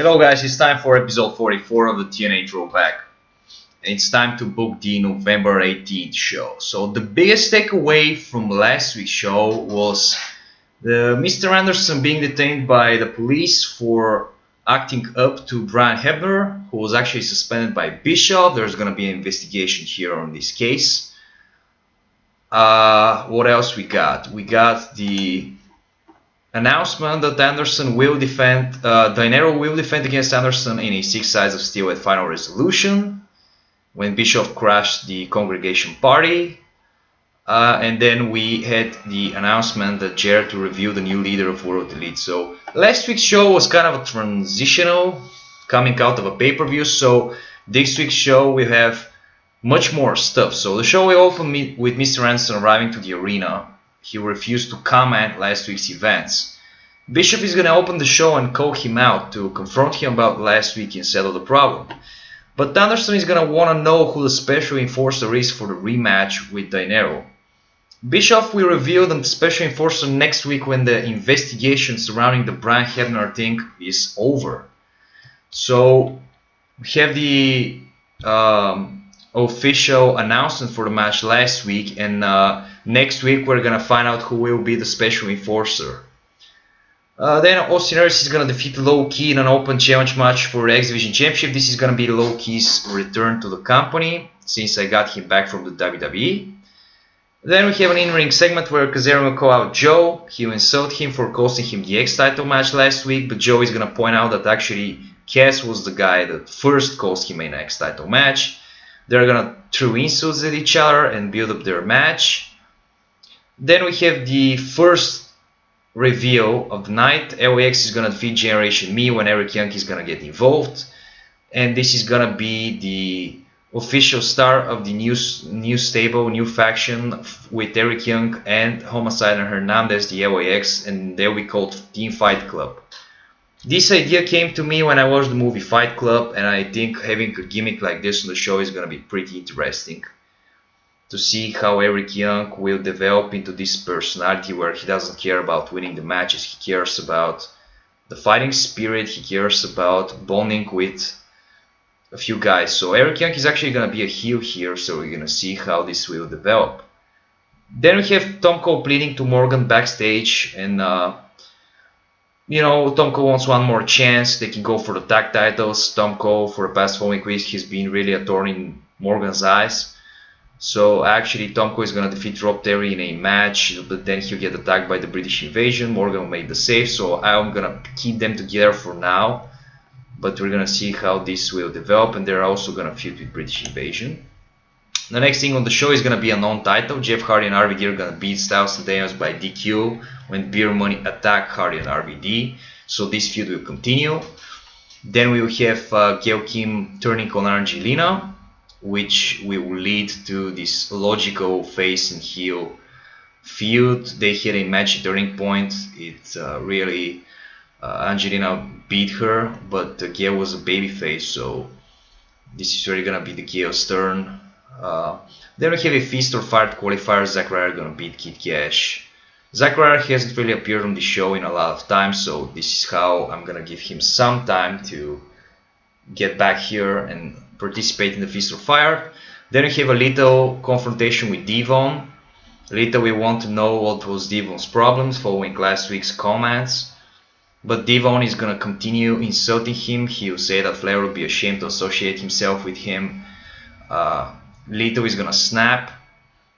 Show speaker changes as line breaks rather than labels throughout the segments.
Hello guys, it's time for episode 44 of the TNA Throwback. And it's time to book the November 18th show. So the biggest takeaway from last week's show was Mr. Anderson being detained by the police for acting up to Brian Hebner, who was actually suspended by Bischoff. There's going to be an investigation here on this case. What else we got? We got the announcement that Anderson will defend, Dinero will defend against Anderson in a 6 Sides of Steel at Final Resolution when Bischoff crashed the Congregation Party. And then we had the announcement that Jared to reveal the new leader of World Elite. So last week's show was kind of a transitional coming out of a pay-per-view. So this week's show we have much more stuff. So the show will open with Mr. Anderson arriving to the arena. He refused to comment last week's events. Bischoff is going to open the show and call him out to confront him about last week and settle the problem. But Anderson is going to want to know who the special enforcer is for the rematch with Dinero. Bischoff will reveal the special enforcer next week when the investigation surrounding the Brian Hebner thing is over. So we have the official announcement for the match last week, and next week we're gonna find out who will be the special enforcer. Then Austin Aries is gonna defeat Low Key in an open challenge match for the X-Division Championship. This is gonna be Low Key's return to the company since I got him back from the WWE. Then we have an in-ring segment where Kazarian will call out Joe. He will insult him for costing him the X title match last week, but Joe is gonna point out that actually Kaz was the guy that first cost him an X title match. They're gonna throw insults at each other and build up their match. Then we have the first reveal of the night. LAX is gonna defeat Generation Me when Eric Young is gonna get involved, and this is gonna be the official start of the new stable, new faction with Eric Young and Homicide and Hernandez, the LAX, and they'll be called Team Fight Club. This idea came to me when I watched the movie Fight Club, and I think having a gimmick like this on the show is going to be pretty interesting to see how Eric Young will develop into this personality where he doesn't care about winning the matches. He cares about the fighting spirit. He cares about bonding with a few guys. So Eric Young is actually going to be a heel here, so we're going to see how this will develop. Then we have Tom Cole pleading to Morgan backstage, and Tom Cole wants one more chance. They can go for the tag titles. Tom Cole, for the past 4 weeks, he's been really a thorn in Morgan's eyes. So actually, Tom Cole is going to defeat Rob Terry in a match, but then he'll get attacked by the British Invasion. Morgan will make the save, so I'm going to keep them together for now. But we're going to see how this will develop, and they're also going to feud with British Invasion. The next thing on the show is going to be a non-title. Jeff Hardy and RVD are going to beat Styles and Daniels by DQ when Beer Money attack Hardy and RVD. So this feud will continue. Then we will have Gail Kim turning on Angelina, which will lead to this logical face and heel feud. They had a match at Turning Point. It really Angelina beat her, but Gail was a babyface, so this is really going to be the Gail's turn. Then we have a Feast or Fight qualifier. Zack Ryder gonna beat Kid Cash. Zack Ryder hasn't really appeared on the show in a lot of time, so this is how I'm gonna give him some time to get back here and participate in the Feast or Fire. Then we have a little confrontation with Devon. Later we want to know what was Devon's problems following last week's comments. But Devon is gonna continue insulting him. He'll say that Flair will be ashamed to associate himself with him. Lito is gonna snap,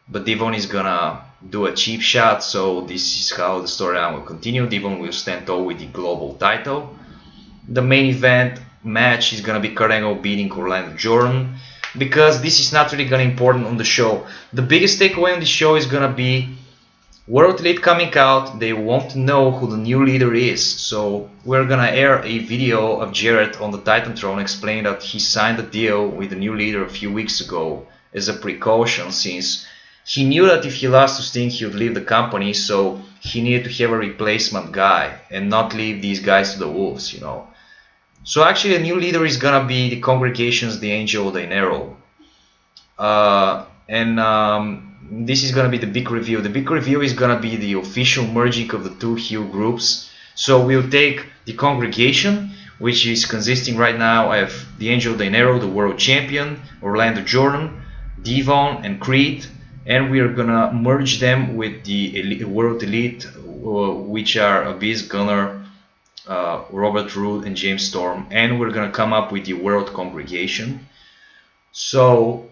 but Devon is gonna do a cheap shot, so this is how the storyline will continue. Devon will stand tall with the global title. The main event match is gonna be Kurt Angle beating Orlando Jordan, because this is not really gonna be important on the show. The biggest takeaway on the show is gonna be World Elite coming out. They want to know who the new leader is, so we're gonna air a video of Jarrett on the Titantron explaining that he signed a deal with the new leader a few weeks ago as a precaution, since he knew that if he lost to Sting he would leave the company, so he needed to have a replacement guy and not leave these guys to the wolves, So actually the new leader is gonna be the Congregation's The Angel Dinero. This is gonna be the big reveal. The big reveal is gonna be the official merging of the two heel groups. So we'll take the Congregation, which is consisting right now of the Angel Dinero, the world champion, Orlando Jordan, Devon, and Creed, and we are gonna merge them with the World Elite, which are Abyss, Gunner, Robert Roode, and James Storm, and we're gonna come up with the World Congregation. So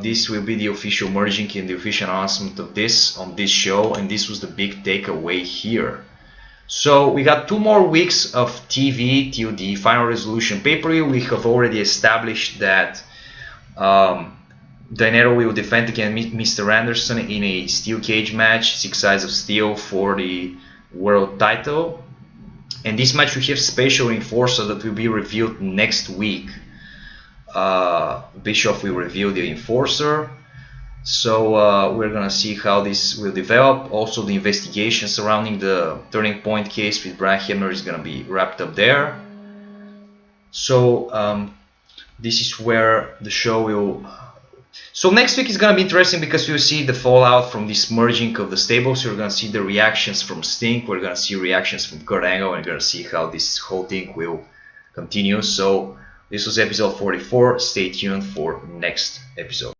this will be the official merging and the official announcement of this on this show, and this was the big takeaway here. So we got 2 more weeks of TV till the final resolution pay-per-view. We have already established that Dinero will defend against Mr. Anderson in a steel cage match, 6 sides of steel for the world title. And this match we have special enforcer that will be revealed next week. Bischoff will reveal the enforcer. So we're gonna see how this will develop. Also, the investigation surrounding the Turning Point case with Brian Hebner is gonna be wrapped up there. So this is where the show will. So next week is gonna be interesting because we'll see the fallout from this merging of the stables. We're gonna see the reactions from Sting. We're gonna see reactions from Kurt Angle, and we're gonna see how this whole thing will continue. So this was episode 44. Stay tuned for next episode.